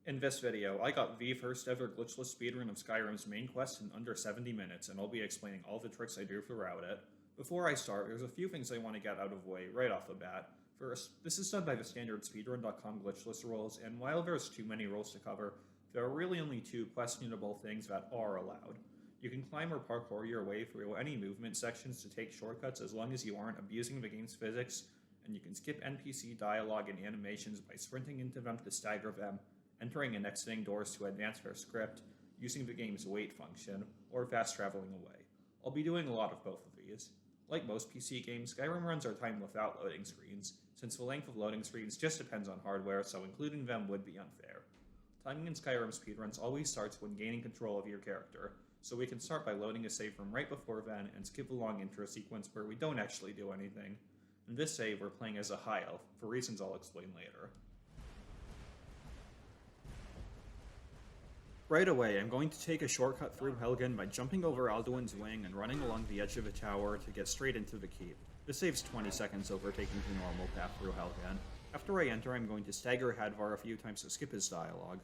In this video, I got the first ever glitchless speedrun of Skyrim's main quest in under 70 minutes, and I'll be explaining all the tricks I do throughout it. Before I start, there's a few things I want to get out of the way right off the bat. First, this is done by the standard speedrun.com glitchless rules, and while there's too many rules to cover, there are really only two questionable things that are allowed. You can climb or parkour your way through any movement sections to take shortcuts as long as you aren't abusing the game's physics, and you can skip NPC dialogue and animations by sprinting into them to stagger them, entering and exiting doors to advance their script, using the game's wait function, or fast traveling away. I'll be doing a lot of both of these. Like most PC games, Skyrim runs are timed without loading screens, since the length of loading screens just depends on hardware, so including them would be unfair. Timing in Skyrim speedruns always starts when gaining control of your character, so we can start by loading a save from right before then and skip a long intro sequence where we don't actually do anything. In this save, we're playing as a high elf, for reasons I'll explain later. Right away, I'm going to take a shortcut through Helgen by jumping over Alduin's wing and running along the edge of the tower to get straight into the keep. This saves 20 seconds over taking the normal path through Helgen. After I enter, I'm going to stagger Hadvar a few times to skip his dialogue.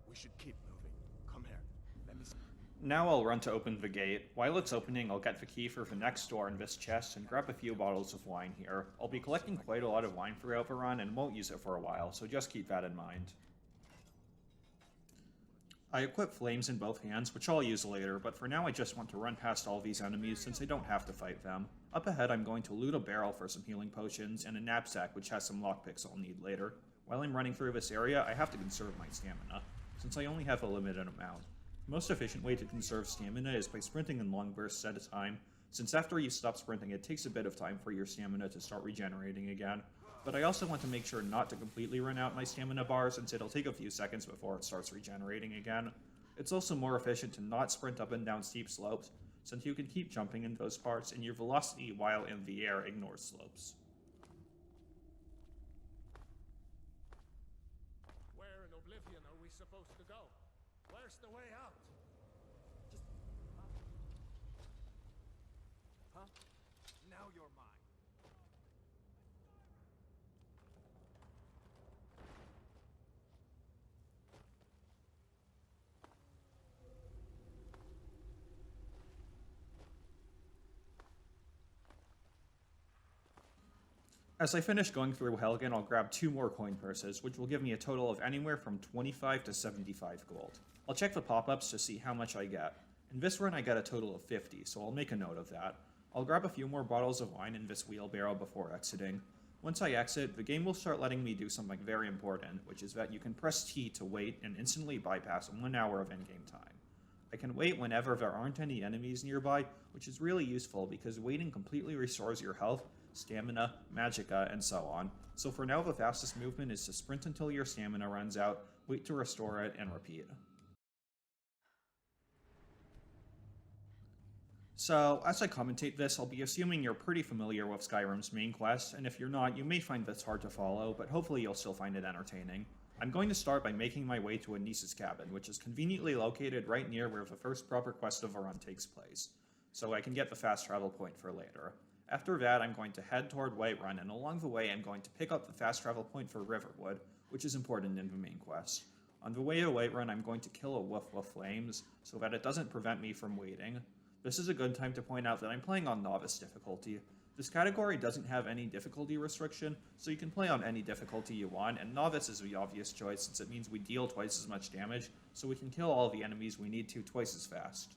We should keep moving. Come here. Let me see. Now I'll run to open the gate. While it's opening, I'll get the key for the next door in this chest and grab a few bottles of wine here. I'll be collecting quite a lot of wine throughout the run and won't use it for a while, so just keep that in mind. I equip flames in both hands, which I'll use later, but for now I just want to run past all these enemies since I don't have to fight them. Up ahead I'm going to loot a barrel for some healing potions and a knapsack which has some lockpicks I'll need later. While I'm running through this area, I have to conserve my stamina, since I only have a limited amount. The most efficient way to conserve stamina is by sprinting in long bursts at a time, since after you stop sprinting it takes a bit of time for your stamina to start regenerating again. But I also want to make sure not to completely run out my stamina bar since it'll take a few seconds before it starts regenerating again. It's also more efficient to not sprint up and down steep slopes, since you can keep jumping in those parts and your velocity while in the air ignores slopes. Where in Oblivion are we supposed to go? Where's the way out? Just... Huh? Now you're mine. As I finish going through Helgen, I'll grab 2 more coin purses, which will give me a total of anywhere from 25 to 75 gold. I'll check the pop-ups to see how much I get. In this run I got a total of 50, so I'll make a note of that. I'll grab a few more bottles of wine in this wheelbarrow before exiting. Once I exit, the game will start letting me do something very important, which is that you can press T to wait and instantly bypass 1 hour of in-game time. I can wait whenever there aren't any enemies nearby, which is really useful because waiting completely restores your health, stamina, magicka, and so on. So for now the fastest movement is to sprint until your stamina runs out, wait to restore it, and repeat. So, as I commentate this, I'll be assuming you're pretty familiar with Skyrim's main quest, and if you're not, you may find this hard to follow, but hopefully you'll still find it entertaining. I'm going to start by making my way to Anisa's cabin, which is conveniently located right near where the first proper quest of the run takes place, so I can get the fast travel point for later. After that, I'm going to head toward Whiterun, and along the way I'm going to pick up the fast travel point for Riverwood, which is important in the main quest. On the way to Whiterun, I'm going to kill a wolf with flames, so that it doesn't prevent me from waiting. This is a good time to point out that I'm playing on Novice difficulty. This category doesn't have any difficulty restriction, so you can play on any difficulty you want, and Novice is the obvious choice since it means we deal twice as much damage, so we can kill all the enemies we need to twice as fast.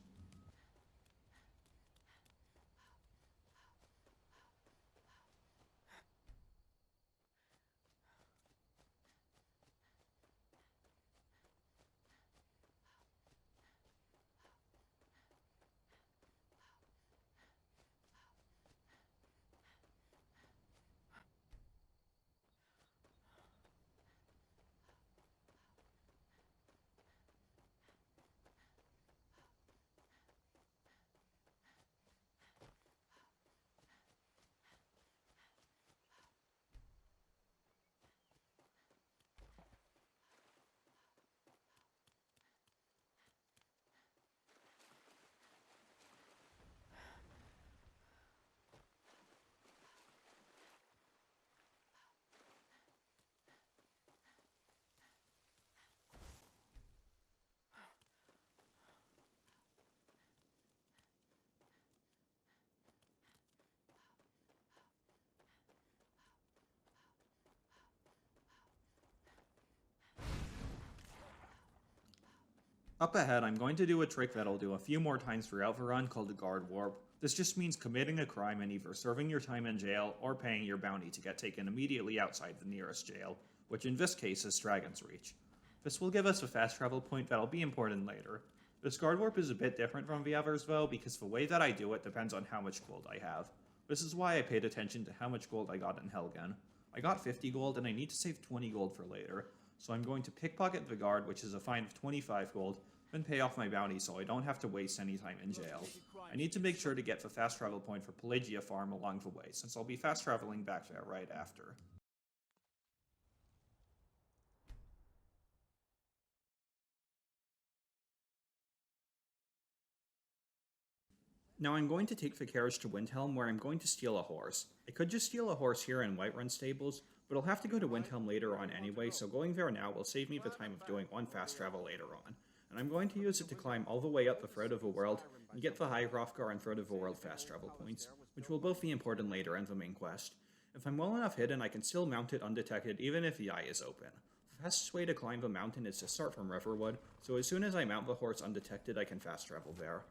Up ahead, I'm going to do a trick that I'll do a few more times throughout the run called the Guard Warp. This just means committing a crime and either serving your time in jail or paying your bounty to get taken immediately outside the nearest jail, which in this case is Dragon's Reach. This will give us a fast travel point that'll be important later. This Guard Warp is a bit different from the others though, because the way that I do it depends on how much gold I have. This is why I paid attention to how much gold I got in Helgen. I got 50 gold and I need to save 20 gold for later, so I'm going to pickpocket the guard, which is a fine of 25 gold, then pay off my bounty so I don't have to waste any time in jail. I need to make sure to get the fast travel point for Pelagia Farm along the way, since I'll be fast traveling back there right after. Now I'm going to take the carriage to Windhelm, where I'm going to steal a horse. I could just steal a horse here in Whiterun Stables, but I'll have to go to Windhelm later on anyway, so going there now will save me the time of doing one fast travel later on. And I'm going to use it to climb all the way up the Throat of the World and get the High Hrothgar and Throat of the World fast travel points, which will both be important later in the main quest. If I'm well enough hidden, I can still mount it undetected even if the eye is open. The fastest way to climb the mountain is to start from Riverwood, so as soon as I mount the horse undetected, I can fast travel there.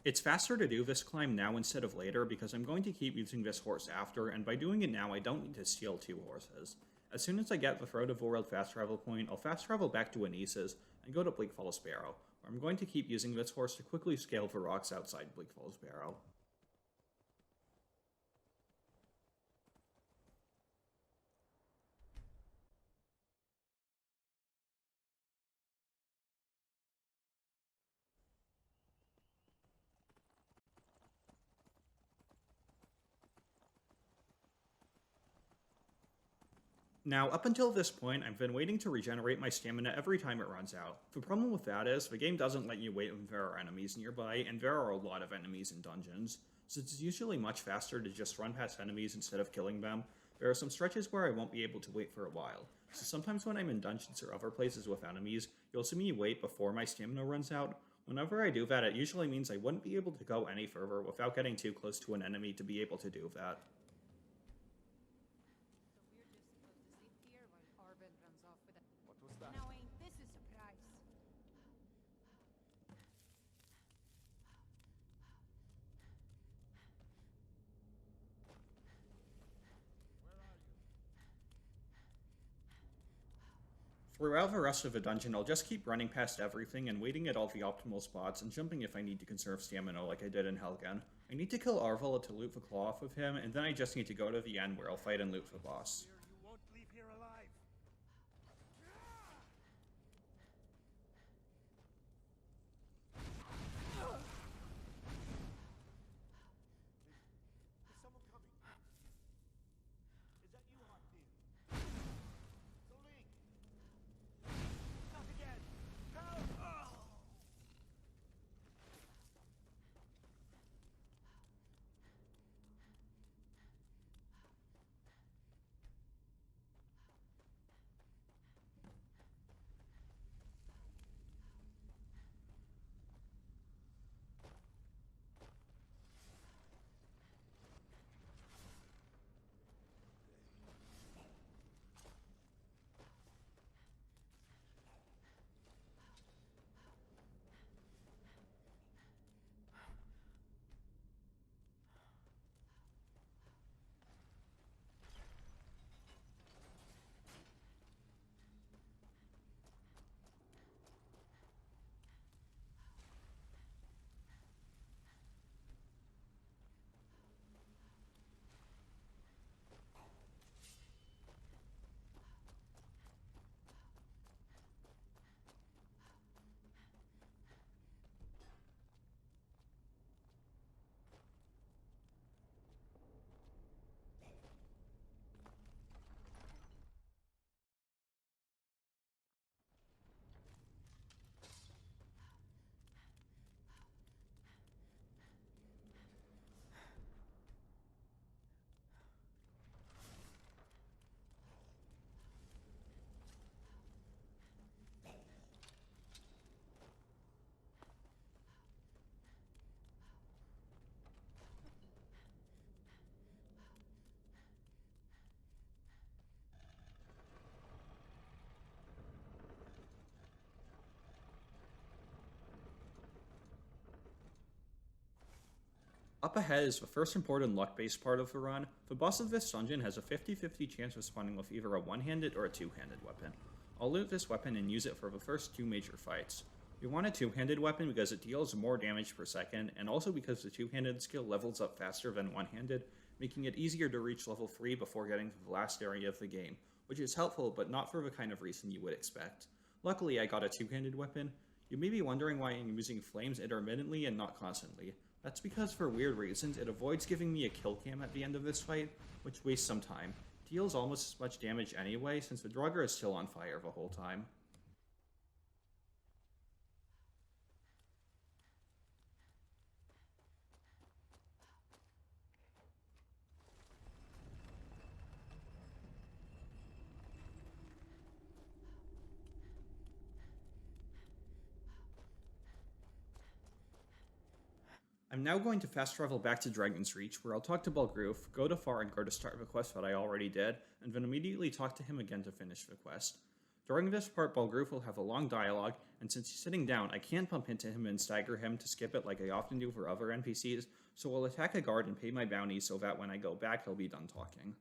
It's faster to do this climb now instead of later because I'm going to keep using this horse after, and by doing it now I don't need to steal 2 horses. As soon as I get the Throat of the World fast travel point, I'll fast travel back to Anise's and go to Bleakfalls Barrow, where I'm going to keep using this horse to quickly scale the rocks outside Bleakfalls Barrow. Now, up until this point, I've been waiting to regenerate my stamina every time it runs out. The problem with that is, the game doesn't let you wait when there are enemies nearby, and there are a lot of enemies in dungeons, so it's usually much faster to just run past enemies instead of killing them. There are some stretches where I won't be able to wait for a while, so sometimes when I'm in dungeons or other places with enemies, you'll see me wait before my stamina runs out. Whenever I do that, it usually means I wouldn't be able to go any further without getting too close to an enemy to be able to do that. What was that? Now ain't this a surprise? Throughout the rest of the dungeon, I'll just keep running past everything and waiting at all the optimal spots and jumping if I need to conserve stamina like I did in Helgen. I need to kill Arvala to loot the claw off of him, and then I just need to go to the end where I'll fight and loot the boss. Fear you won't leave here alive. Is someone coming? Is that you, Hotdeer? The Link! Not again! Help! Up ahead is the first important luck-based part of the run. The boss of this dungeon has a 50-50 chance of spawning with either a one-handed or a two-handed weapon. I'll loot this weapon and use it for the first two major fights. We want a two-handed weapon because it deals more damage per second, and also because the two-handed skill levels up faster than one-handed, making it easier to reach level 3 before getting to the last area of the game, which is helpful but not for the kind of reason you would expect. Luckily, I got a two-handed weapon. You may be wondering why I'm using flames intermittently and not constantly. That's because for weird reasons, it avoids giving me a kill cam at the end of this fight, which wastes some time. Deals almost as much damage anyway, since the Draugr is still on fire the whole time. I'm now going to fast travel back to Dragon's Reach, where I'll talk to Balgruf, go to Farengar to start the quest that I already did, and then immediately talk to him again to finish the quest. During this part, Balgruf will have a long dialogue, and since he's sitting down, I can't bump into him and stagger him to skip it like I often do for other NPCs, so I'll attack a guard and pay my bounty so that when I go back, he'll be done talking.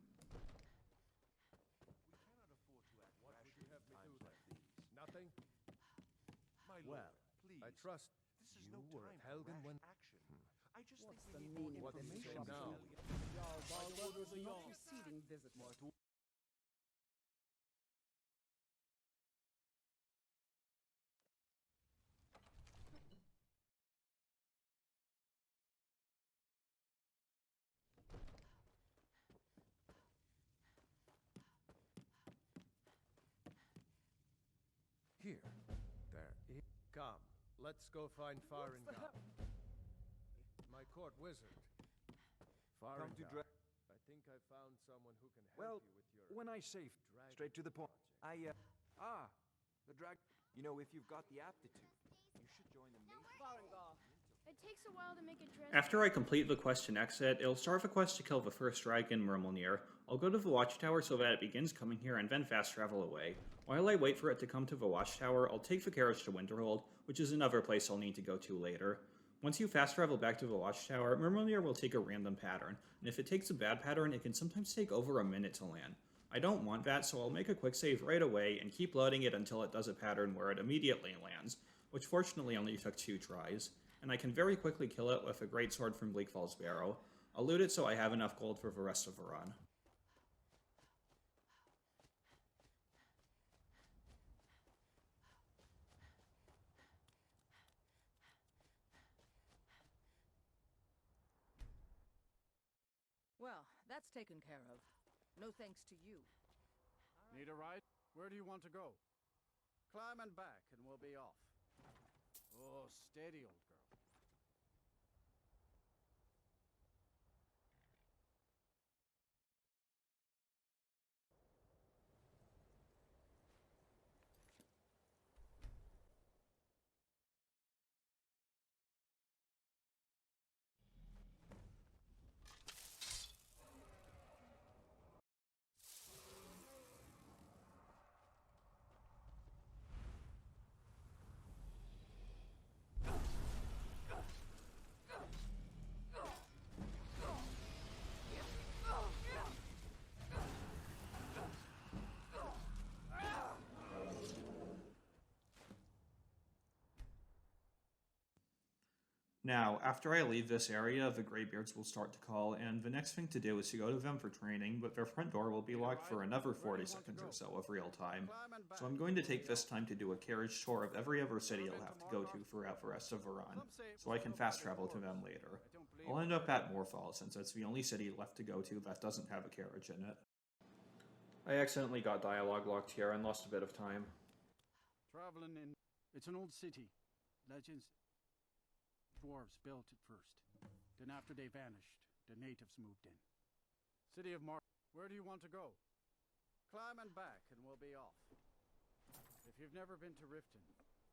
What would you have me do then? Nothing? My lord, please. I trust this is no time for Helgen when action. I just think we need more information now. Orders are not receiving visitors. Here. There. Come. Let's go find Farengar. My court wizard. Farengar. I think I found someone who can help you with your... When I say straight to the point, the drag. You know, if you've got the aptitude, you should join the main. It takes a while to make a dress. After I complete the quest and exit, it'll start the quest to kill the first dragon, Myrmilnir. I'll go to the watchtower so that it begins coming here and then fast travel away. While I wait for it to come to the watchtower, I'll take the carriage to Winterhold, which is another place I'll need to go to later. Once you fast travel back to the watchtower, Myrmilnir will take a random pattern, and if it takes a bad pattern, it can sometimes take over a minute to land. I don't want that, so I'll make a quick save right away and keep loading it until it does a pattern where it immediately lands, which fortunately only took 2 tries, and I can very quickly kill it with a greatsword from Bleak Falls Barrow. I'll loot it so I have enough gold for the rest of the run. Well, that's taken care of. No thanks to you. Need a ride? Where do you want to go? Climb and back, and we'll be off. Oh, steady, old girl. Now, after I leave this area, the Greybeards will start to call, and the next thing to do is to go to them for training, but their front door will be locked for another 40 seconds or so of real time. So I'm going to take this time to do a carriage tour of every other city I'll have to go to throughout the rest of the run, so I can fast travel to them later. I'll end up at Morfall, since it's the only city left to go to that doesn't have a carriage in it. I accidentally got dialogue locked here and lost a bit of time. Traveling in... It's an old city. Legends... Dwarves built it first. Then after they vanished, the natives moved in. City of where do you want to go? Climb and back, and we'll be off. If you've never been to Riften,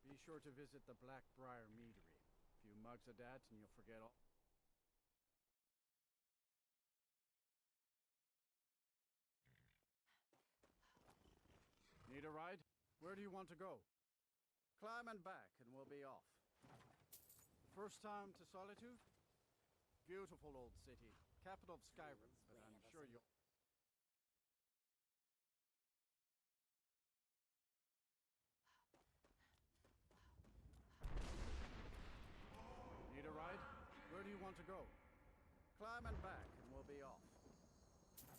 be sure to visit the Blackbriar Meadery. A few mugs of that, and you'll forget all... Need a ride? Where do you want to go? Climb and back, and we'll be off. First time to Solitude? Beautiful old city. Capital of Skyrim, but I'm sure you'll... Need a ride? Where do you want to go? Climb and back, and we'll be off.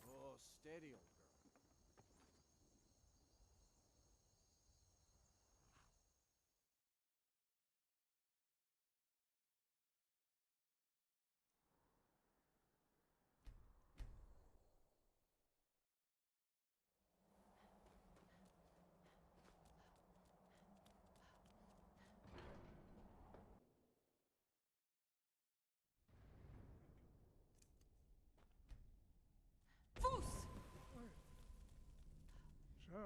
Oh, steady, old girl. So,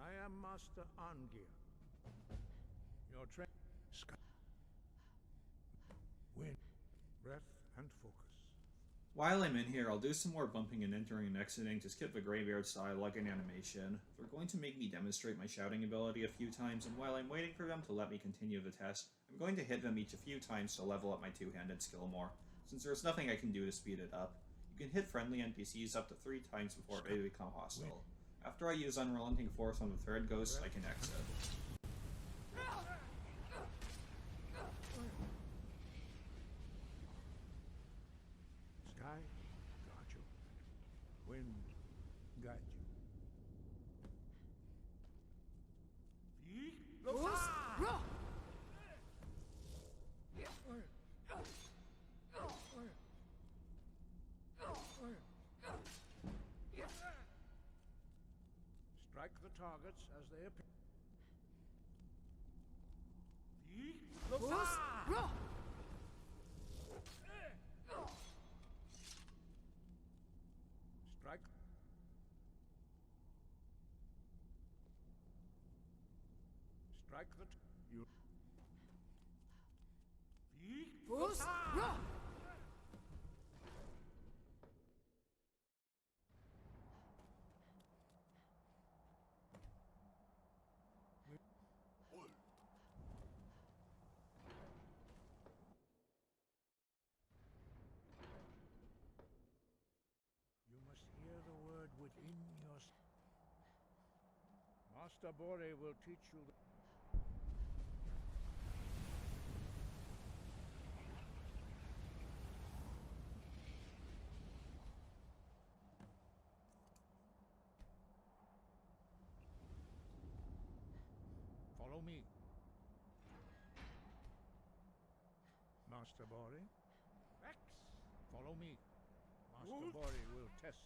I am Master Angir. Your train... Wind, breath, and focus. While I'm in here, I'll do some more bumping and entering and exiting to skip the Greybeard's dialogue and animation. They're going to make me demonstrate my shouting ability a few times, and while I'm waiting for them to let me continue the test, I'm going to hit them each a few times to level up my two-handed skill more, since there's nothing I can do to speed it up. You can hit friendly NPCs up to 3 times before they become hostile. After I use Unrelenting Force on the third ghost, I can exit. Sky, got you. Wind, got you. Strike the targets as they appear. Strike. Strike the... You... You must hear the word with In your... Master Bore will teach you the... Follow me. Master Bore? Rex! Follow me. Master Bore will test.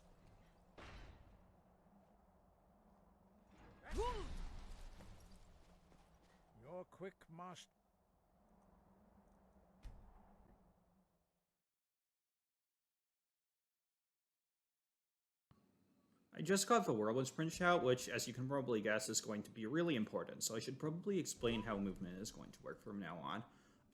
Your quick master... I just got the Whirlwind Sprint shout, which, as you can probably guess, is going to be really important, so I should probably explain how movement is going to work from now on.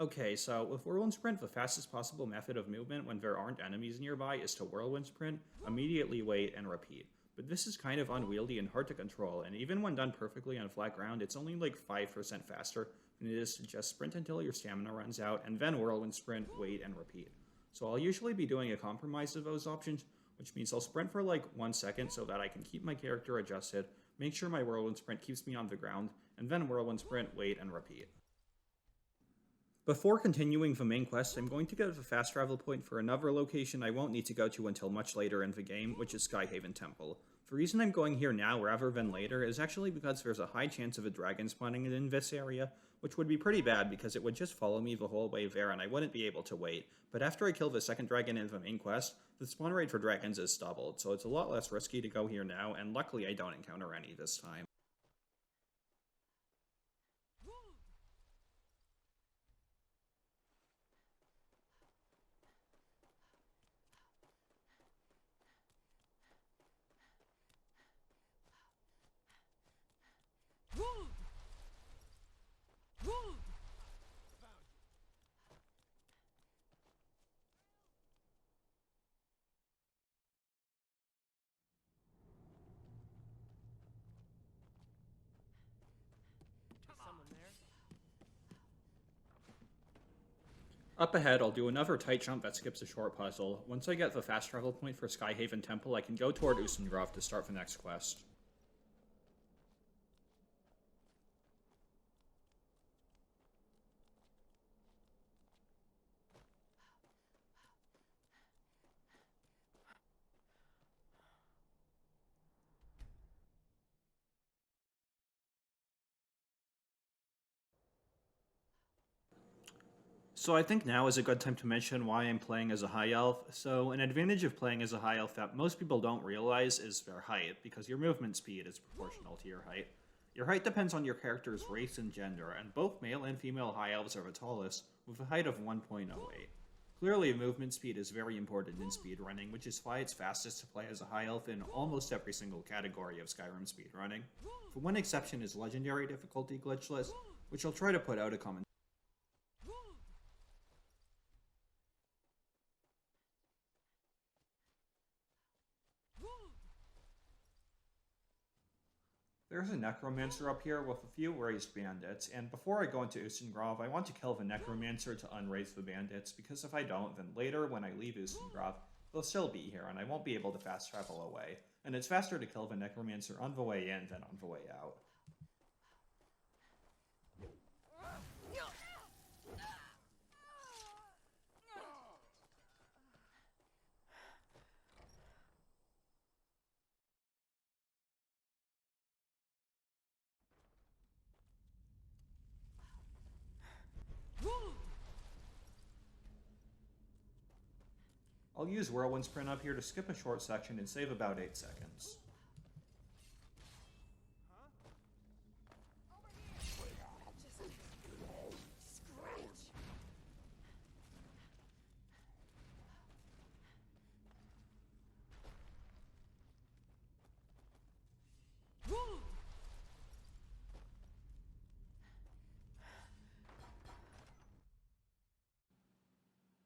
Okay, so with Whirlwind Sprint, the fastest possible method of movement when there aren't enemies nearby is to Whirlwind Sprint, immediately wait, and repeat. But this is kind of unwieldy and hard to control, and even when done perfectly on flat ground, it's only like 5% faster than it is to just sprint until your stamina runs out, and then Whirlwind Sprint, wait, and repeat. So I'll usually be doing a compromise of those options, which means I'll sprint for like 1 second so that I can keep my character adjusted, make sure my Whirlwind Sprint keeps me on the ground, and then Whirlwind Sprint, wait, and repeat. Before continuing the main quest, I'm going to go to the fast travel point for another location I won't need to go to until much later in the game, which is Skyhaven Temple. The reason I'm going here now rather than later is actually because there's a high chance of a dragon spawning in this area, which would be pretty bad because it would just follow me the whole way there and I wouldn't be able to wait. But after I kill the second dragon in the main quest, the spawn rate for dragons is doubled, so it's a lot less risky to go here now, and luckily I don't encounter any this time. Up ahead, I'll do another tight jump that skips a short puzzle. Once I get the fast travel point for Skyhaven Temple, I can go toward Usengrov to start the next quest. So I think now is a good time to mention why I'm playing as a high elf. So an advantage of playing as a high elf that most people don't realize is their height, because your movement speed is proportional to your height. Your height depends on your character's race and gender, and both male and female high elves are the tallest, with a height of 1.08. Clearly, movement speed is very important in speedrunning, which is why it's fastest to play as a high elf in almost every single category of Skyrim speedrunning. The one exception is legendary difficulty glitchless, which I'll try to put out a comment. There's a necromancer up here with a few raised bandits, and before I go into Usengrov, I want to kill the necromancer to unraise the bandits, because if I don't, then later when I leave Usengrov, they'll still be here, and I won't be able to fast travel away. And it's faster to kill the necromancer on the way in than on the way out. I'll use Whirlwind Sprint up here to skip a short section and save about 8 seconds.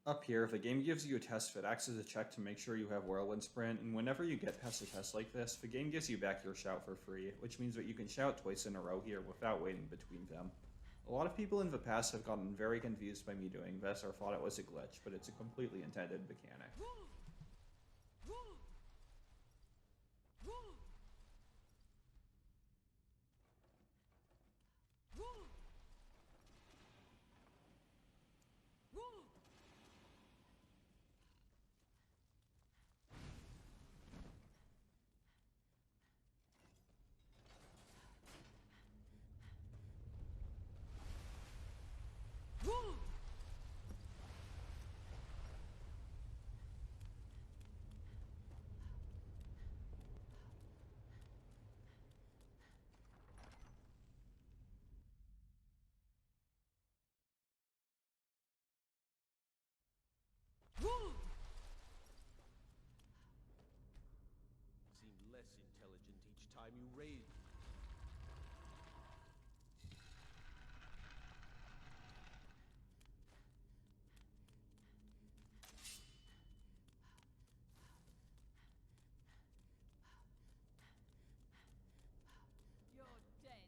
Up here, the game gives you a test that acts as a check to make sure you have Whirlwind Sprint, and whenever you get past a test like this, the game gives you back your shout for free, which means that you can shout twice in a row here without waiting between them. A lot of people in the past have gotten very confused by me doing this or thought it was a glitch, but it's a completely intended mechanic. time you raise. You're dead.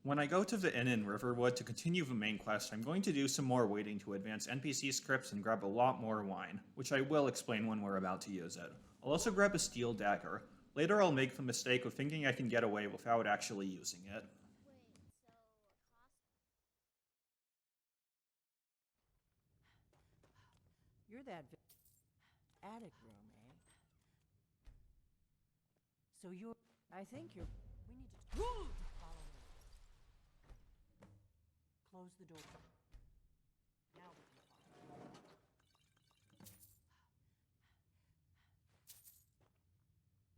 When I go to the inn in Riverwood to continue the main quest, I'm going to do some more waiting to advance NPC scripts and grab a lot more wine, which I will explain when we're about to use it. I'll also grab a steel dagger. Later I'll make the mistake of thinking I can get away without actually using it. You're that attic room, eh? So you're... I think you're... We need to... Follow me. Close the door. Now we can follow.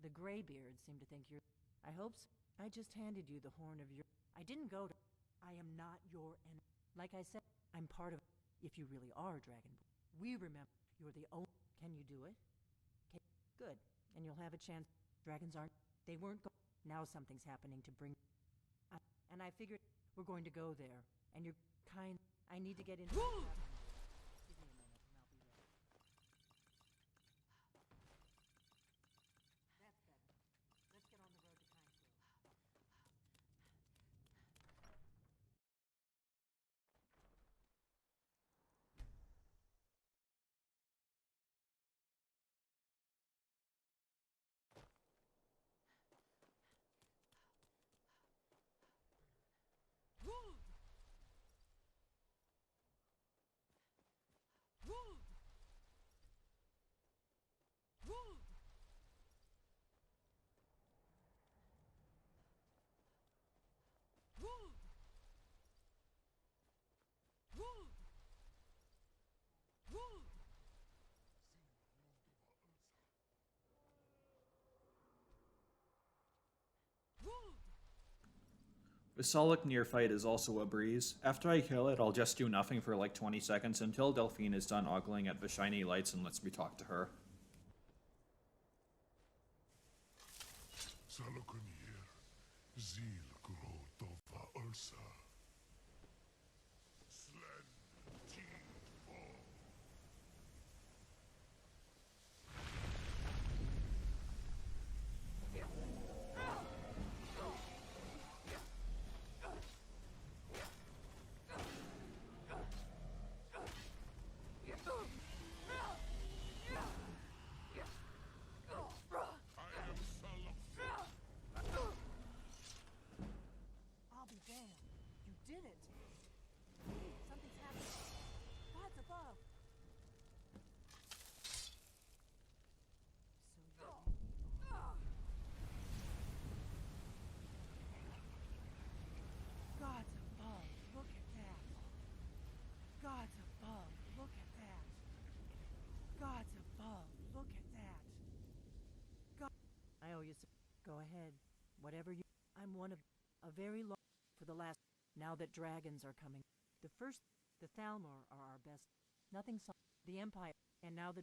The Greybeards seem to think you're... I hope so. I just handed you the horn of your... I didn't go to... I am not your enemy. Like I said, I'm part of... If you really are Dragon... We remember you're the only... Can you do it? Good. And you'll have a chance. Dragons aren't... They weren't now something's happening to bring... and I figured we're going to go there. And you're kind... I need to get into... Give me a minute and I'll be ready. That's better. Let's get on the road to Kinesville. The Solak near-fight is also a breeze. After I kill it, I'll just do nothing for like 20 seconds until Delphine is done ogling at the shiny lights and lets me talk to her. I'll be damned. You did it. Something's happening. God's above. So God's above. Look at that. God's above. Look at that. God's above. Look at that. God. I owe you some. Go ahead. Whatever you... I'm one of... A very long... For the last... Now that dragons are coming. The first... The Thalmor are our best. Nothing saw... The Empire... And now the...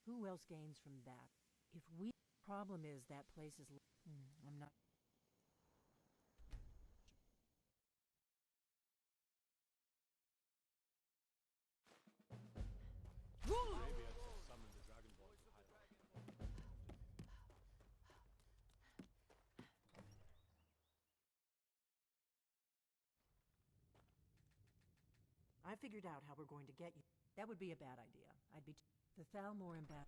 Who else gains from that? If we... Problem is that place is... I'm not... Maybe I should summon the Dragon Ball to highlight. I figured out how we're going to get you. That would be a bad idea. I'd be... The Thalmor and back...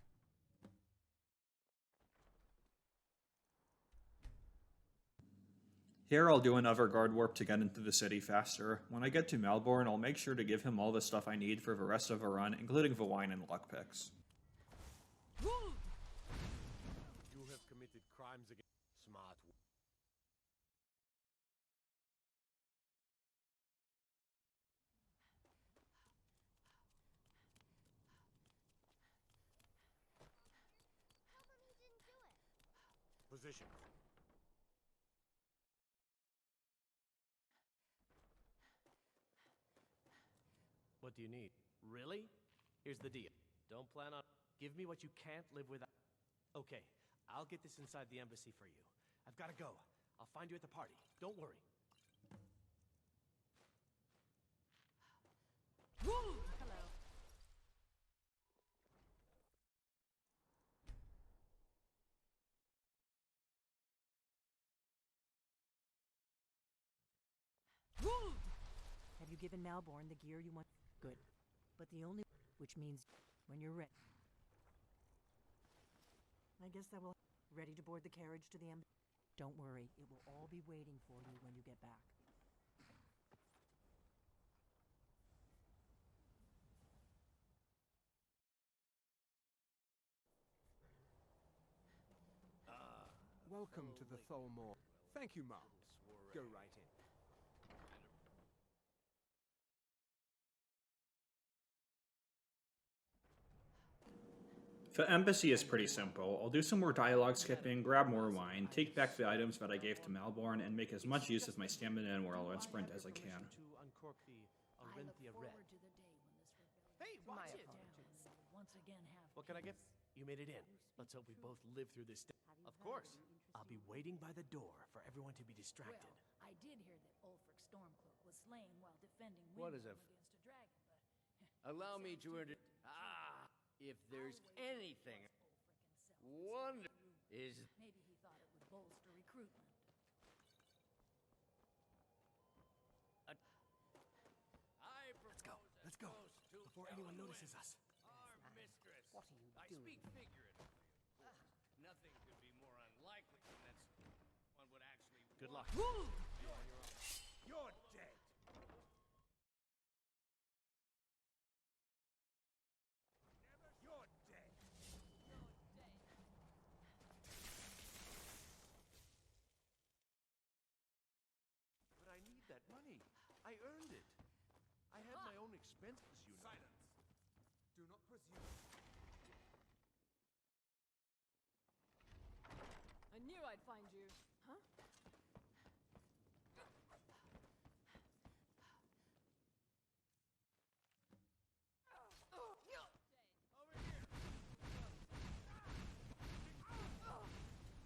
Here I'll do another guard warp to get into the city faster. When I get to Malborn, I'll make sure to give him all the stuff I need for the rest of the run, including the wine and lockpicks. You have committed crimes against smart. How come he didn't do it? Position. What do you need? Really? Here's the deal. Don't plan on... Give me what you can't live without. Okay, I'll get this inside the embassy for you. I've got to go. I'll find you at the party. Don't worry. Hello. Have you given Malborn the gear you want? Good. But the only... Which means when you're ready. I guess that will... Ready to board the carriage to the embassy? Don't worry. It will all be waiting for you when you get back. Welcome to the Tholmor. Thank you, Mom. Go right in. The embassy is pretty simple. I'll do some more dialogue skipping, grab more wine, take back the items that I gave to Malborn, and make as much use of my stamina and whirlwind sprint as I can. To uncork the Arinthia Red. Hey, watch it! Once again have What can I get? You made it in. Let's hope we both live through this day. Of course. I'll be waiting by the door for everyone to be distracted. Well, I did hear that Ulfric Stormcloak was slain while defending What is Windhelm it? against a dragon, but Allow me to if there's anything wonder is maybe he thought it would bolster recruitment. Let's go. Before anyone notices us. Our mistress. What are you I doing? speak figuratively. Nothing could be more unlikely than that one would actually. Good luck. You're dead. You're dead. But I need that money. I earned it. I had my own expenses, you know. Silence. Do not presume. I knew I'd find you. Huh?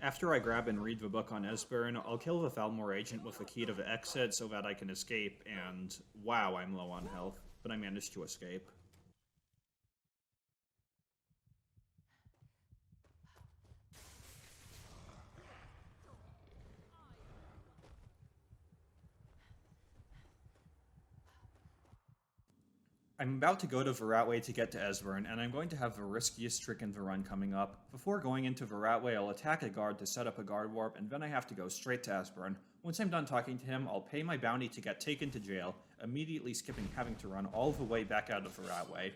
After I grab and read the book on Esbern, I'll kill the Thalmor agent with the key to the exit so that I can escape, and wow, I'm low on health, but I managed to escape. I'm about to go to Varatway to get to Esbern, and I'm going to have the riskiest trick in the run coming up. Before going into Varatway, I'll attack a guard to set up a guard warp, and then I have to go straight to Esbern. Once I'm done talking to him, I'll pay my bounty to get taken to jail, immediately skipping having to run all the way back out of Varatway.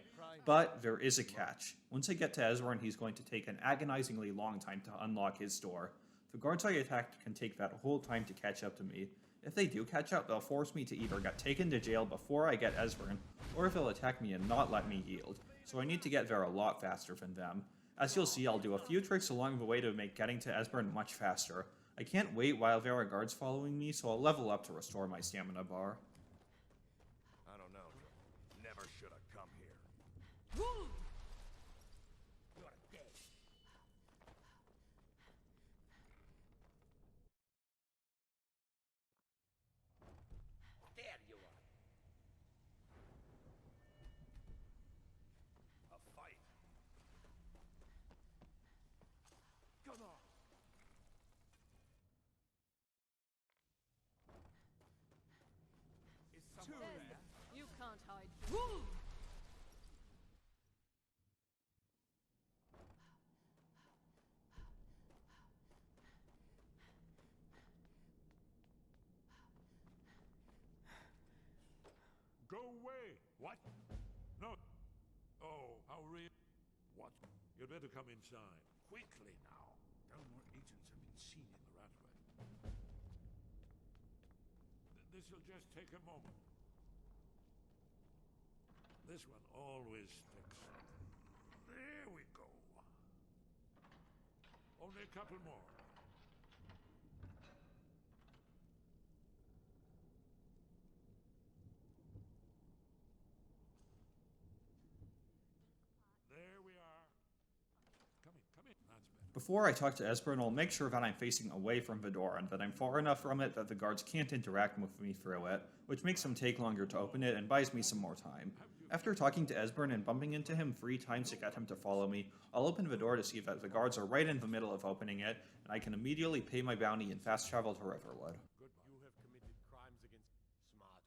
But there is a catch. Once I get to Esbern, he's going to take an agonizingly long time to unlock his door. The guards I attacked can take that whole time to catch up to me. If they do catch up, they'll force me to either get taken to jail before I get Esbern, or if they'll attack me and not let me yield, so I need to get there a lot faster than them. As you'll see, I'll do a few tricks along the way to make getting to Esbern much faster. I can't wait while there are guards following me, so I'll level up to restore my stamina bar. I don't know. Never should have come here. You're dead. There you are. A fight. Come on. Is someone there? You can't hide. Go away. What? No. Oh, how real. What? You'd better come inside. Quickly now. Thalmor agents have been seen in the Ratway. This'll just take a moment. This one always sticks. There we go. Only a couple more. Before I talk to Esbern, I'll make sure that I'm facing away from the door and that I'm far enough from it that the guards can't interact with me through it, which makes them take longer to open it and buys me some more time. After talking to Esbern and bumping into him 3 times to get him to follow me, I'll open the door to see that the guards are right in the middle of opening it, and I can immediately pay my bounty and fast travel to Riverwood. You have committed crimes against smart.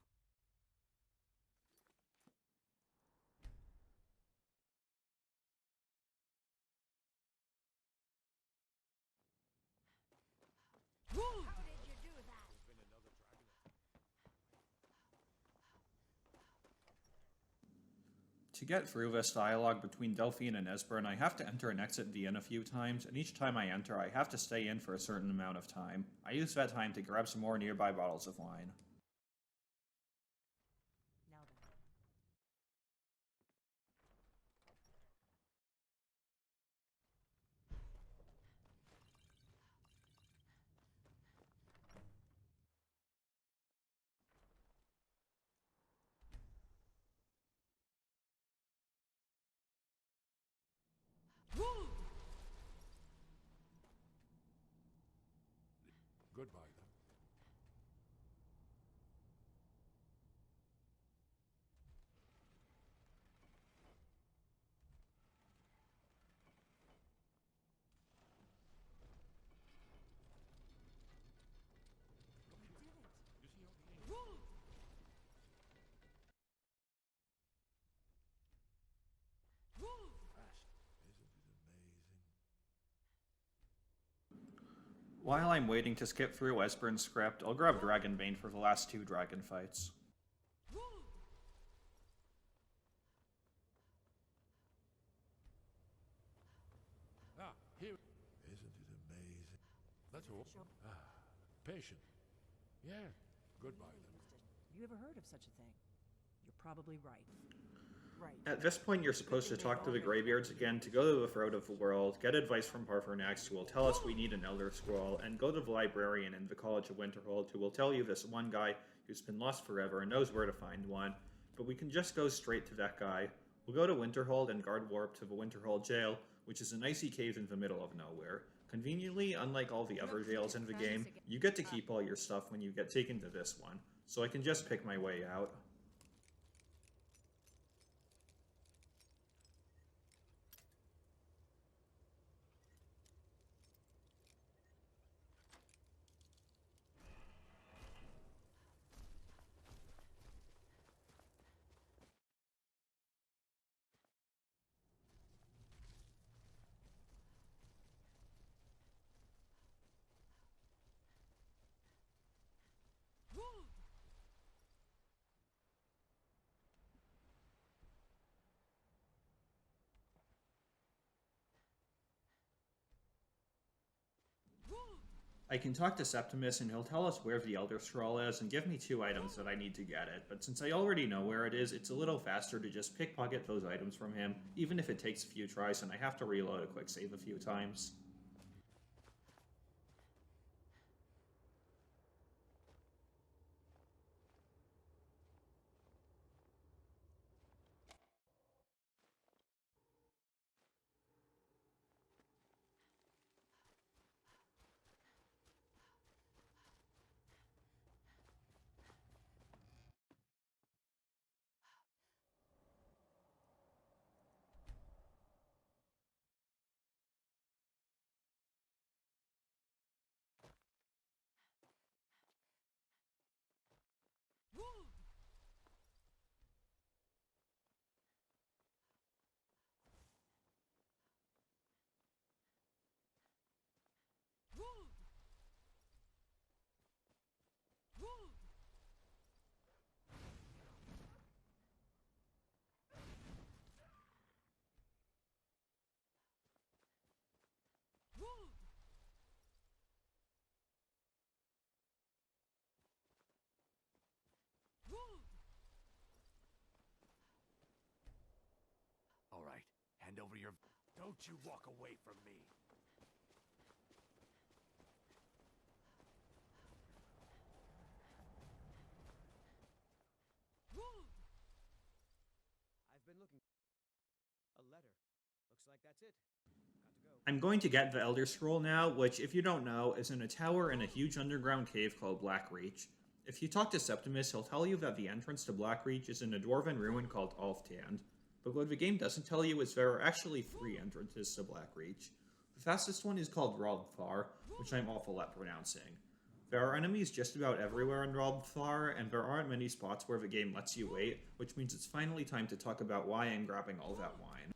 How did you do that? To get through this dialogue between Delphine and Esbern, I have to enter and exit the inn a few times, and each time I enter, I have to stay in for a certain amount of time. I use that time to grab some more nearby bottles of wine. Now then. Goodbye, then. While I'm waiting to skip through Esbern's script, I'll grab Dragonbane for the last 2 dragon fights. Ah, here. Isn't it amazing? That's all. Ah, patient. Yeah. Goodbye, then. You ever heard of such a thing? You're probably right. Right. At this point, you're supposed to talk to the Greybeards again to go to the throat of the world, get advice from Parfernax, who will tell us we need an Elder Scroll, and go to the librarian in the College of Winterhold, who will tell you this one guy who's been lost forever and knows where to find one. But we can just go straight to that guy. We'll go to Winterhold and guard warp to the Winterhold jail, which is an icy cave in the middle of nowhere. Conveniently, unlike all the other jails in the game, you get to keep all your stuff when you get taken to this one, so I can just pick my way out. I can talk to Septimus and he'll tell us where the Elder Scroll is and give me 2 items that I need to get it, but since I already know where it is, it's a little faster to just pickpocket those items from him, even if it takes a few tries and I have to reload a quick save a few times. All right, hand over your... Don't you walk away from me. I've been looking... A letter. Looks like that's it. Got to go. I'm going to get the Elder Scroll now, which, if you don't know, is in a tower in a huge underground cave called Blackreach. If you talk to Septimus, he'll tell you that the entrance to Blackreach is in a dwarven ruin called Alftand. But what the game doesn't tell you is there are actually 3 entrances to Blackreach. The fastest one is called Robthar, which I'm awful at pronouncing. There are enemies just about everywhere in Robthar, and there aren't many spots where the game lets you wait, which means it's finally time to talk about why I'm grabbing all that wine.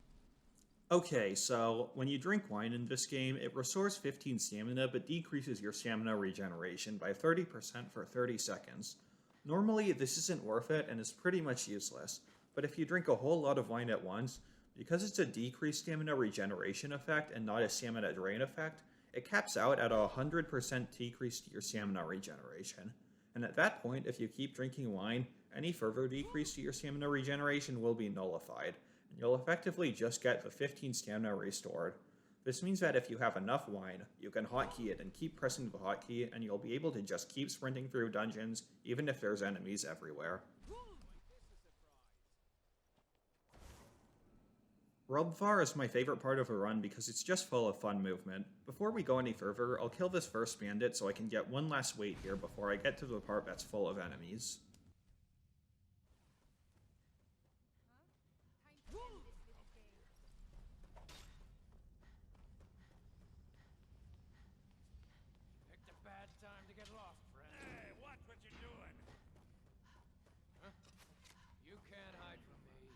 Okay, so when you drink wine in this game, it restores 15 stamina but decreases your stamina regeneration by 30% for 30 seconds. Normally, this isn't worth it and is pretty much useless, but if you drink a whole lot of wine at once, because it's a decreased stamina regeneration effect and not a stamina drain effect, it caps out at a 100% decrease to your stamina regeneration. And at that point, if you keep drinking wine, any further decrease to your stamina regeneration will be nullified, and you'll effectively just get the 15 stamina restored. This means that if you have enough wine, you can hotkey it and keep pressing the hotkey, and you'll be able to just keep sprinting through dungeons, even if there's enemies everywhere. Robthar is my favorite part of a run because it's just full of fun movement. Before we go any further, I'll kill this first bandit so I can get one last wait here before I get to the part that's full of enemies. Picked a bad time to get lost, friend. Hey, watch what you're doing! Huh? You can't hide from me.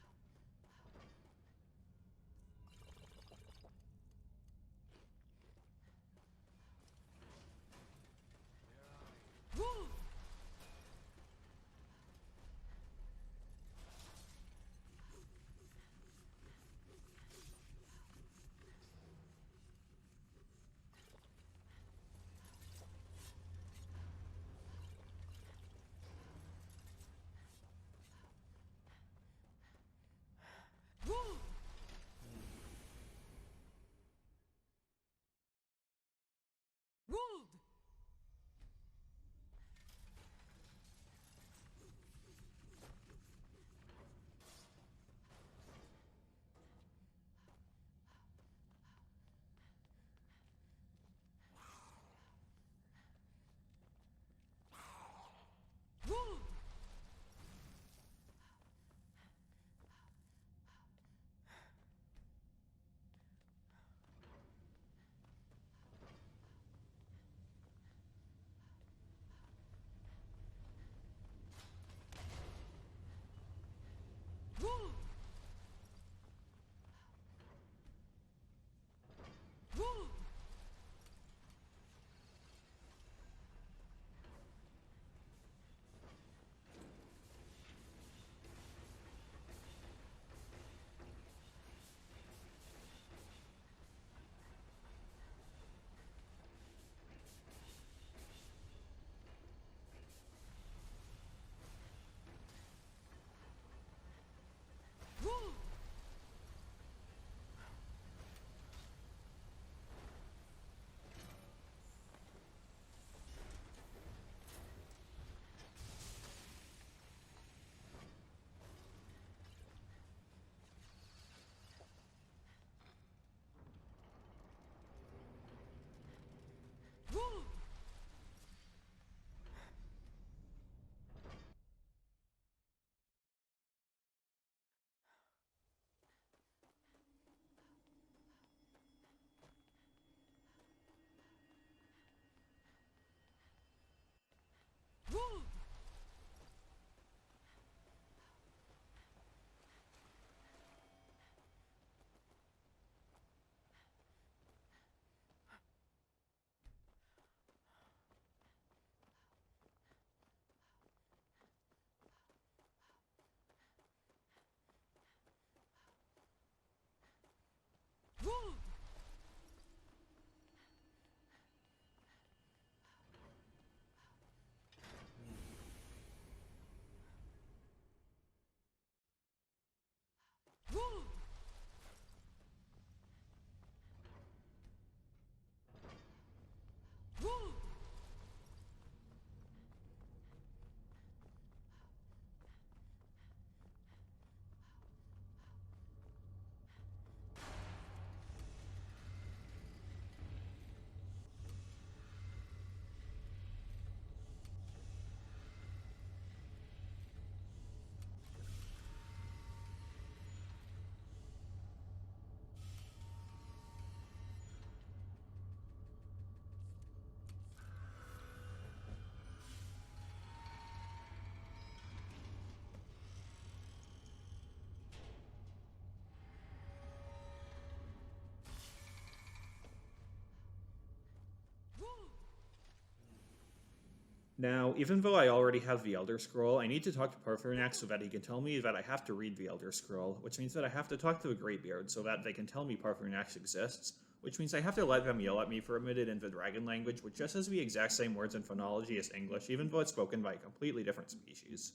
Now, even though I already have the Elder Scroll, I need to talk to Paarthurnax so that he can tell me that I have to read the Elder Scroll, which means that I have to talk to the Greybeard so that they can tell me Paarthurnax exists, which means I have to let them yell at me for a minute in the dragon language, which just has the exact same words and phonology as English, even though it's spoken by a completely different species.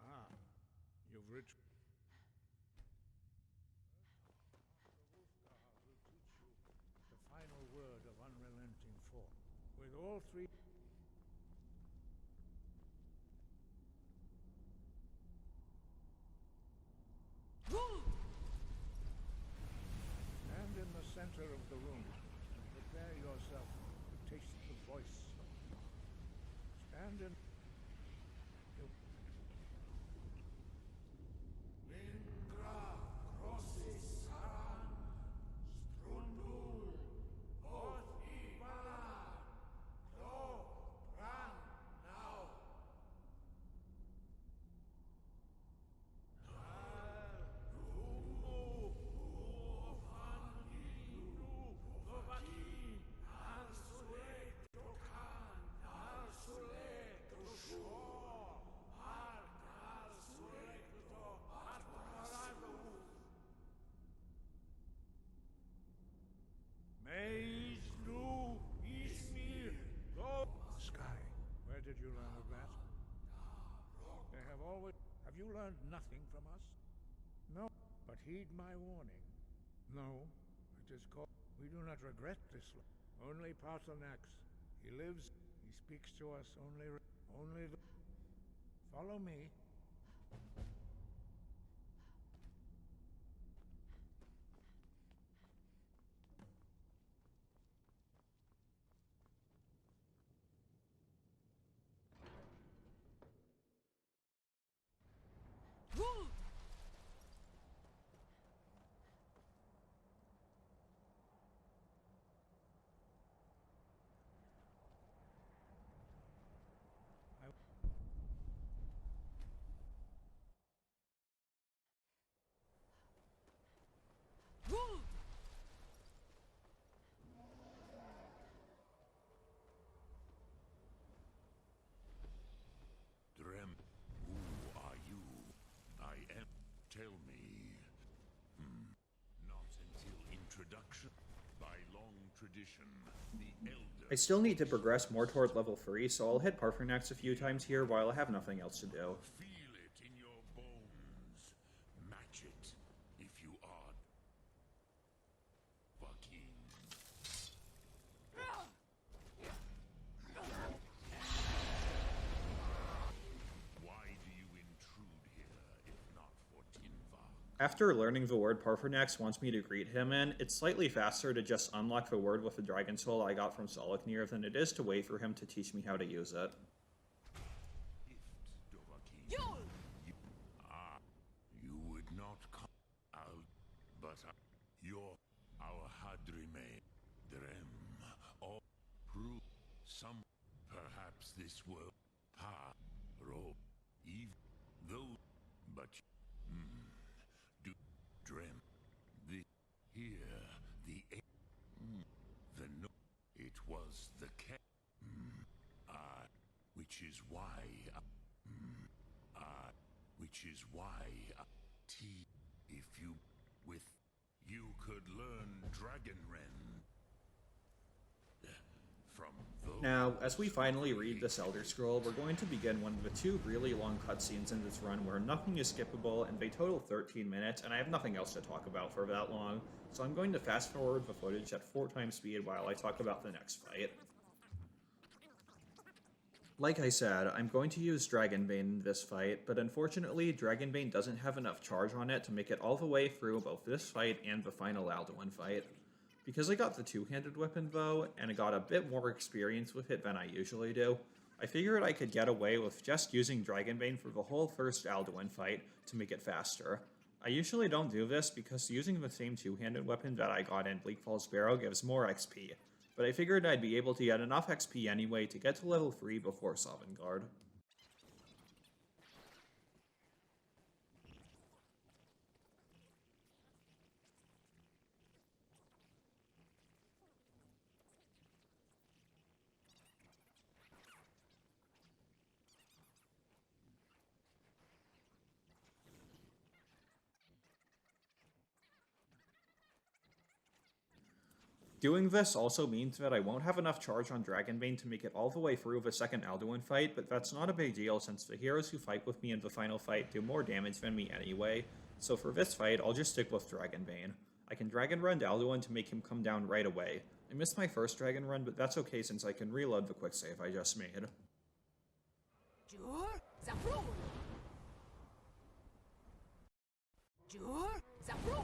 Ah, you've reached. Will teach you the final word of unrelenting force. With all three. Stand in the center of the room. Prepare yourself to taste the voice. Stand in. Sky, where did you learn of that? They have always. Have you learned nothing from us? No, but heed my warning. No, it is called. We do not regret this. Only Paarthurnax. He lives. He speaks to us only. Follow me. Drem, who are you? I am. Tell me. Not until introduction. By long tradition, the elder. I still need to progress more toward level 3, so I'll hit Paarthurnax a few times here while I have nothing else to do. Feel it in your bones. Match it if you are. Fucking. Why do you intrude here if not for Tinva? After learning the word Paarthurnax wants me to greet him in, it's slightly faster to just unlock the word with the Dragon Soul I got from Solaknir than it is to wait for him to teach me how to use it. You would not come out, but you're our Hadrime, Drem, or prove some, perhaps this world, Eve, though, but do Drem, here, no, it was the which is why, if you could learn Dragonren from those. Now, as we finally read this Elder Scroll, we're going to begin one of the two really long cutscenes in this run where nothing is skippable, and they total 13 minutes, and I have nothing else to talk about for that long, so I'm going to fast forward the footage at 4 times speed while I talk about the next fight. Like I said, I'm going to use Dragonbane in this fight, but unfortunately, Dragonbane doesn't have enough charge on it to make it all the way through both this fight and the final Alduin fight. Because I got the two-handed weapon though, and I got a bit more experience with it than I usually do, I figured I could get away with just using Dragonbane for the whole first Alduin fight to make it faster. I usually don't do this because using the same two-handed weapon that I got in Bleak Falls Barrow gives more XP, but I figured I'd be able to get enough XP anyway to get to level 3 before Sovngarde. Doing this also means that I won't have enough charge on Dragonbane to make it all the way through the second Alduin fight, but that's not a big deal since the heroes who fight with me in the final fight do more damage than me anyway, so for this fight, I'll just stick with Dragonbane. I can Dragon Run Alduin to make him come down right away. I missed my first Dragon Run, but that's okay since I can reload the quick save I just made. Jur, Zabrul! Jur, Zabrul!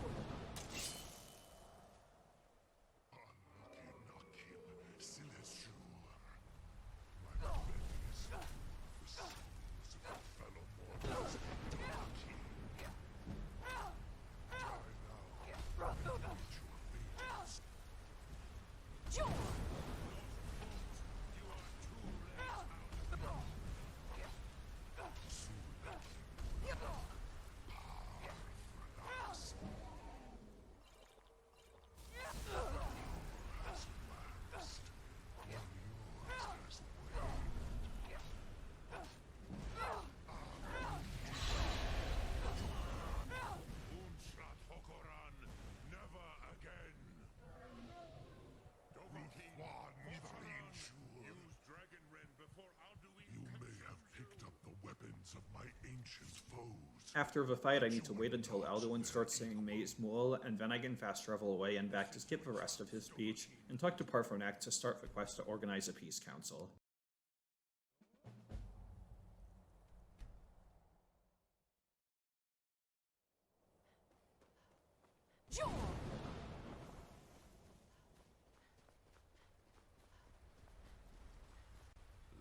After the fight, I need to wait until Alduin starts saying Maze Mul, and then I can fast travel away and back to skip the rest of his speech, and talk to Parphonak to start the quest to organize a peace council.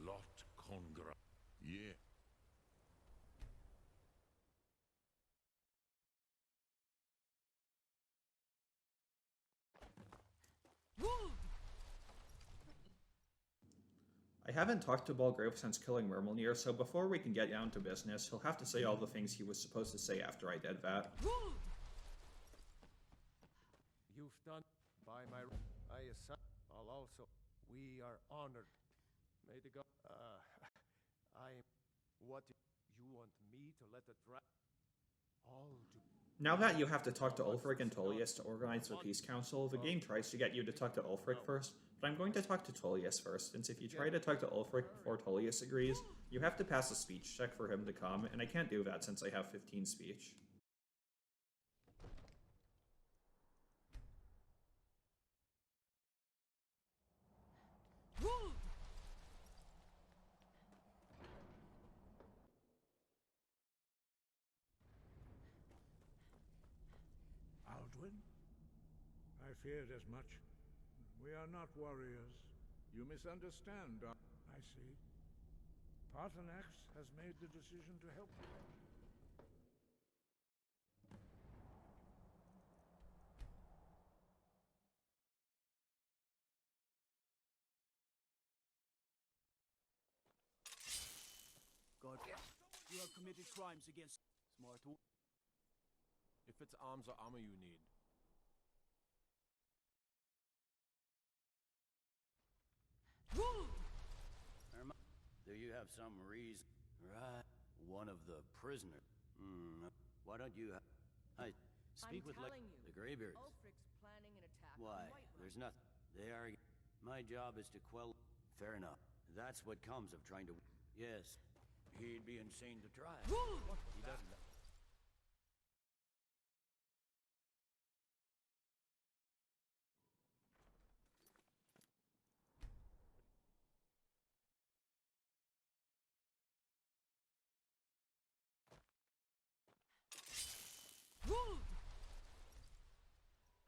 Lot Congra. Yeah. I haven't talked to Balgrave since killing Myrmilnir, so before we can get down to business, he'll have to say all the things he was supposed to say after I did that. You've done by my... I assign... I'll also... We are honored. May the God... What do you want me to let the all to... Now that you have to talk to Ulfric and Tullius to organize the Peace Council, the game tries to get you to talk to Ulfric first, but I'm going to talk to Tullius first, since if you try to talk to Ulfric before Tullius agrees, you have to pass a speech check for him to come, and I can't do that since I have 15 speech. Alduin? I feared as much. We are not warriors. You misunderstand. I see. Parthenax has made the decision to help you. God, you have committed crimes against smart. If it's arms or armor you need. Do you have some reason? Right. One of the prisoners. Why don't you... I speak with the Greybeards. Ulfric's planning an attack. Why? There's nothing. They are... My job is to quell... Fair enough. That's what comes of trying to... Yes. He'd be insane to try. He doesn't...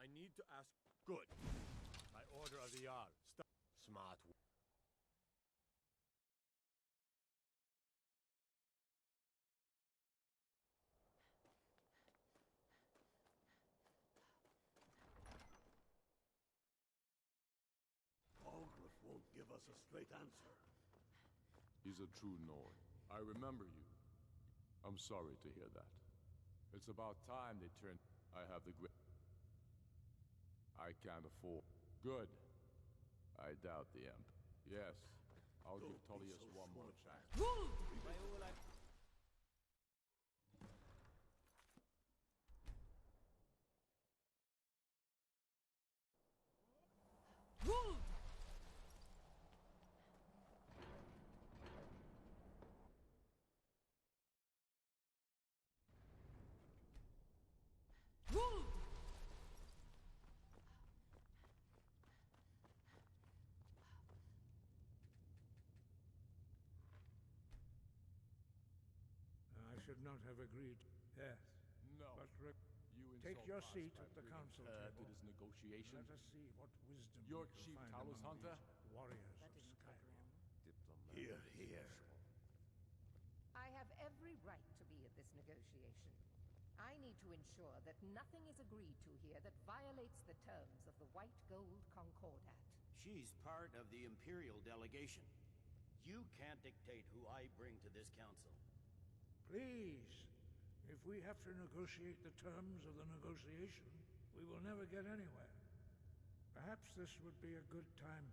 I need to ask... Good. By order of the Jarl. Smart. Balgrave won't give us a straight answer. He's a true Nord. I remember you. I'm sorry to hear that. It's about time they turned... I have the grip. I can't afford... Good. I doubt the Emp. Yes. I'll give Tullius one more chance. should not have agreed. Yes. No. But You take insult your us seat by at the bringing council her table. to this negotiation. Let us see what wisdom Your we chief can find Talos among hunter? these warriors That of didn't go Skyrim. well. Here, here. I have every right to be at this negotiation. I need to ensure that nothing is agreed to here that violates the terms of the White Gold Concordat. She's part of the Imperial delegation. You can't dictate who I bring to this council. Please, if we have to negotiate the terms of the negotiation, we will never get anywhere. Perhaps this would be a good time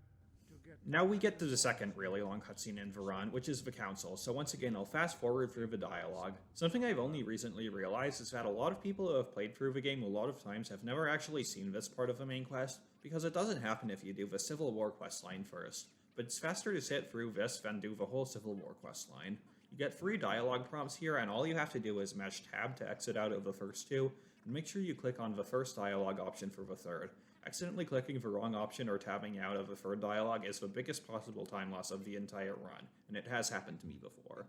to get... Now we get to the second really long cutscene in Varan, which is the council, so once again I'll fast forward through the dialogue. Something I've only recently realized is that a lot of people who have played through the game a lot of times have never actually seen this part of the main quest, because it doesn't happen if you do the Civil War quest line first. But it's faster to sit through this than do the whole Civil War quest line. You get 3 dialogue prompts here, and all you have to do is mash tab to exit out of the first 2, and make sure you click on the first dialogue option for the third. Accidentally clicking the wrong option or tabbing out of the third dialogue is the biggest possible time loss of the entire run, and it has happened to me before.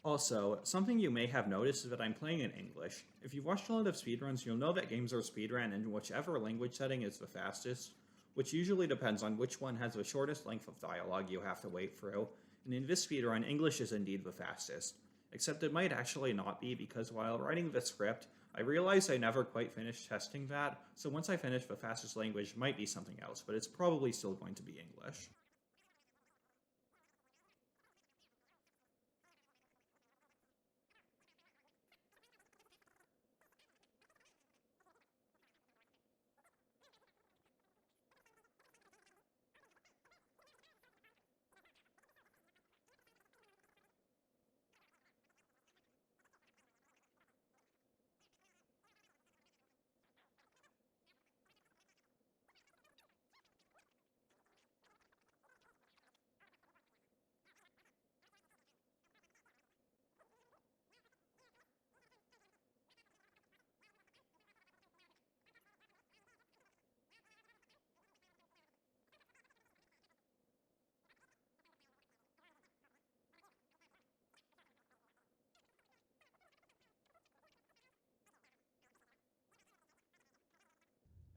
Also, something you may have noticed is that I'm playing in English. If you've watched a lot of speedruns, you'll know that games are speedrun in whichever language setting is the fastest, which usually depends on which one has the shortest length of dialogue you have to wait through, and in this speedrun, English is indeed the fastest. Except it might actually not be, because while writing the script, I realized I never quite finished testing that, so once I finish, the fastest language might be something else, but it's probably still going to be English.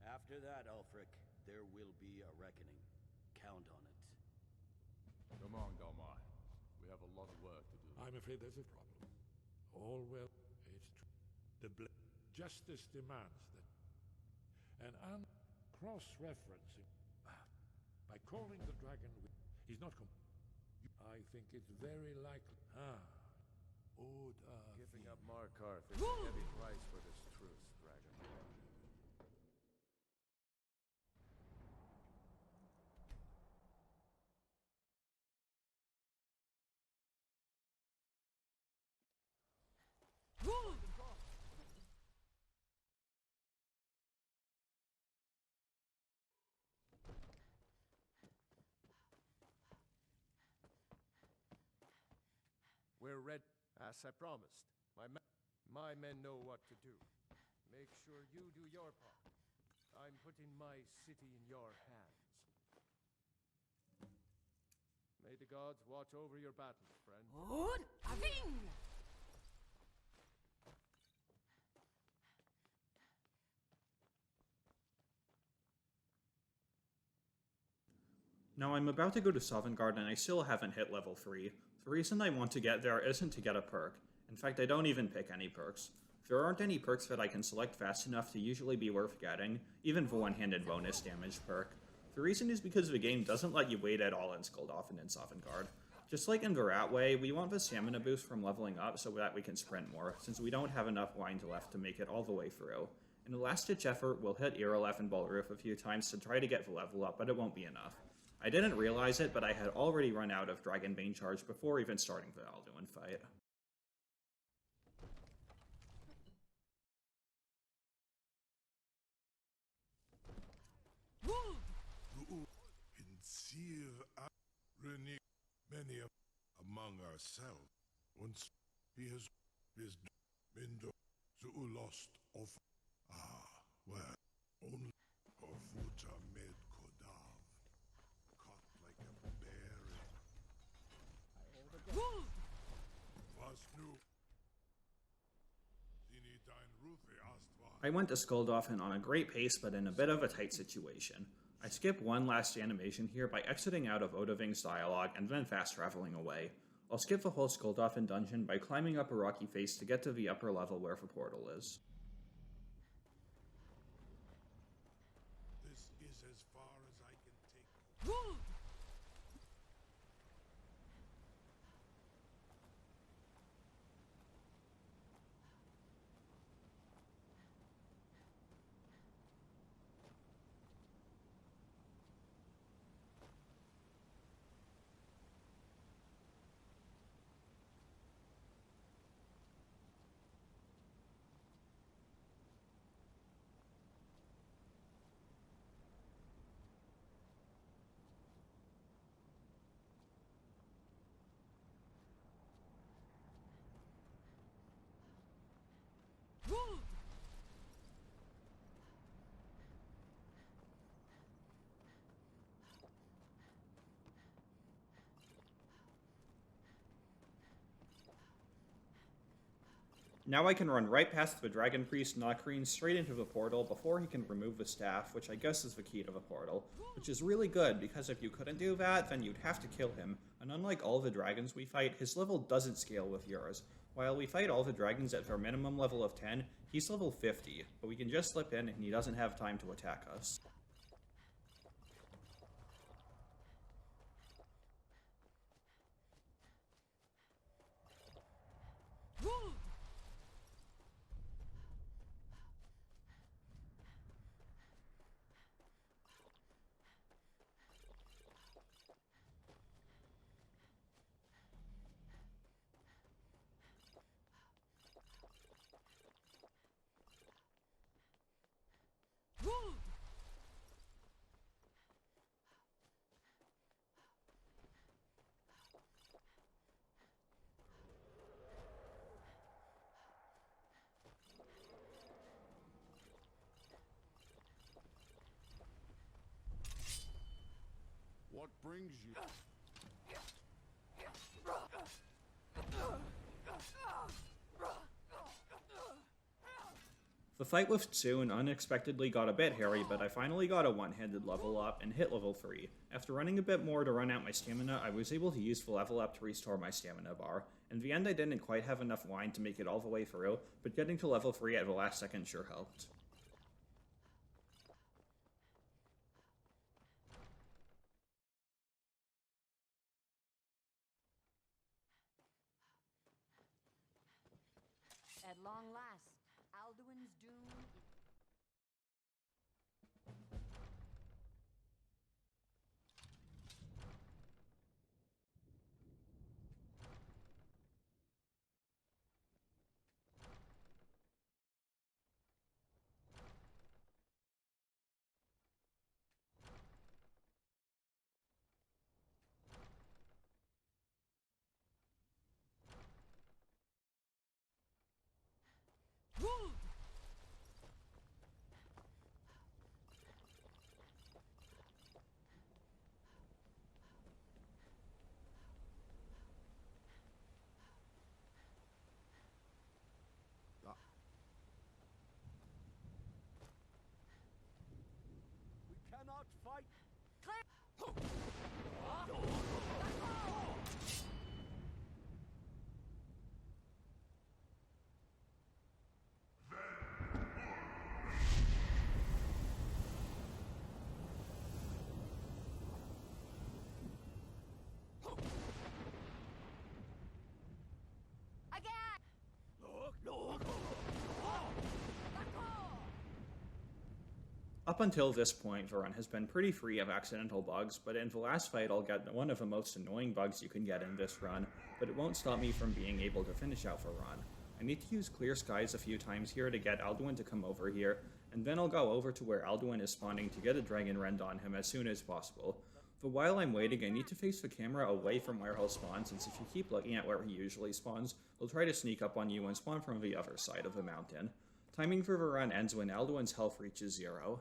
After that, Ulfric, there will be a reckoning. Count on it. Come on, Galmar. We have a lot of work to do. I'm afraid there's a problem. All well, it's true. Justice demands that an cross-referencing by calling the dragon he's not I think it's very likely. Giving up Markarth is a heavy price for this truce, dragon. We're ready, as I promised. My men know what to do. Make sure you do your part. I'm putting my city in your hands. May the gods watch over your battles, friend. Now I'm about to go to Sovngarde and I still haven't hit level 3. The reason I want to get there isn't to get a perk. In fact, I don't even pick any perks. There aren't any perks that I can select fast enough to usually be worth getting, even the one-handed bonus damage perk. The reason is because the game doesn't let you wait at all in Skuldhofen and Sovngarde. Just like in the Rat Way, we want the stamina boost from leveling up so that we can sprint more, since we don't have enough wind left to make it all the way through. In a last-ditch effort, we'll hit Irilef and Balruf a few times to try to get the level up, but it won't be enough. I didn't realize it, but I had already run out of Dragonbane charge before even starting the Alduin fight. Many among ourselves. Once he has been lost of well, only of Vuta made Kodav, caught like a bear. Was new I went to Skuldolphin on a great pace, but in a bit of a tight situation. I skip one last animation here by exiting out of Odoving's dialogue and then fast traveling away. I'll skip the whole Skuldolphin dungeon by climbing up a rocky face to get to the upper level where the portal is. This is as far as I can take. Now I can run right past the Dragon Priest Nakreen straight into the portal before he can remove the staff, which I guess is the key to the portal, which is really good because if you couldn't do that, then you'd have to kill him, and unlike all the dragons we fight, his level doesn't scale with yours. While we fight all the dragons at their minimum level of 10, he's level 50, but we can just slip in and he doesn't have time to attack us. What brings you? The fight with Tsun unexpectedly got a bit hairy, but I finally got a one-handed level up and hit level 3. After running a bit more to run out my stamina, I was able to use the level up to restore my stamina bar. In the end I didn't quite have enough wine to make it all the way through, but getting to level 3 at the last second sure helped. At long last, Alduin's doom is... We cannot fight. Up until this point, the run has been pretty free of accidental bugs, but in the last fight I'll get one of the most annoying bugs you can get in this run, but it won't stop me from being able to finish out the run. I need to use Clear Skies a few times here to get Alduin to come over here, and then I'll go over to where Alduin is spawning to get a Dragon Rend on him as soon as possible. But while I'm waiting, I need to face the camera away from where he'll spawn, since if you keep looking at where he usually spawns, he'll try to sneak up on you and spawn from the other side of the mountain. Timing for the run ends when Alduin's health reaches 0.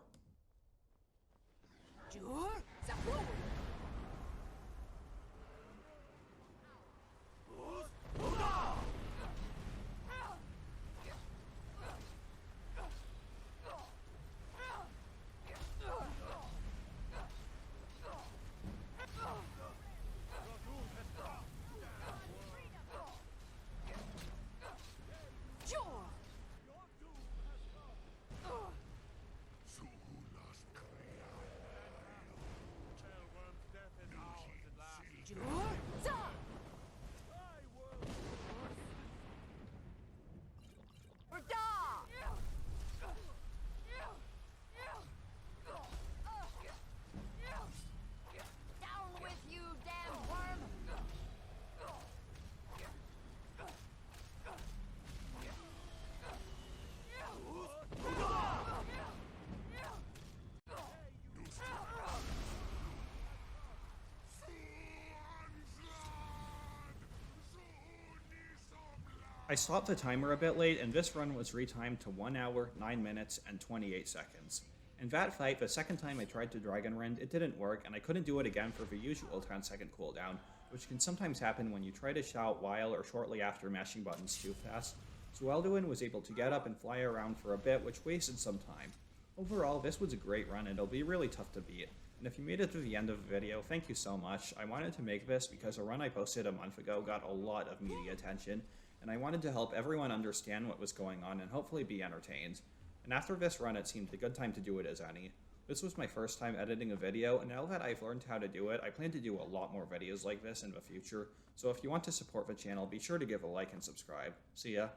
I stopped the timer a bit late, and this run was retimed to 1 hour, 9 minutes, and 28 seconds. In that fight, the second time I tried to Dragon Rend, it didn't work, and I couldn't do it again for the usual 10-second cooldown, which can sometimes happen when you try to shout while or shortly after mashing buttons too fast. So Elduin was able to get up and fly around for a bit, which wasted some time. Overall, this was a great run, and it'll be really tough to beat. And if you made it to the end of the video, thank you so much. I wanted to make this because a run I posted a month ago got a lot of media attention, and I wanted to help everyone understand what was going on and hopefully be entertained. And after this run, it seemed a good time to do it as any. This was my first time editing a video, and now that I've learned how to do it, I plan to do a lot more videos like this in the future, so if you want to support the channel, be sure to give a like and subscribe. See ya!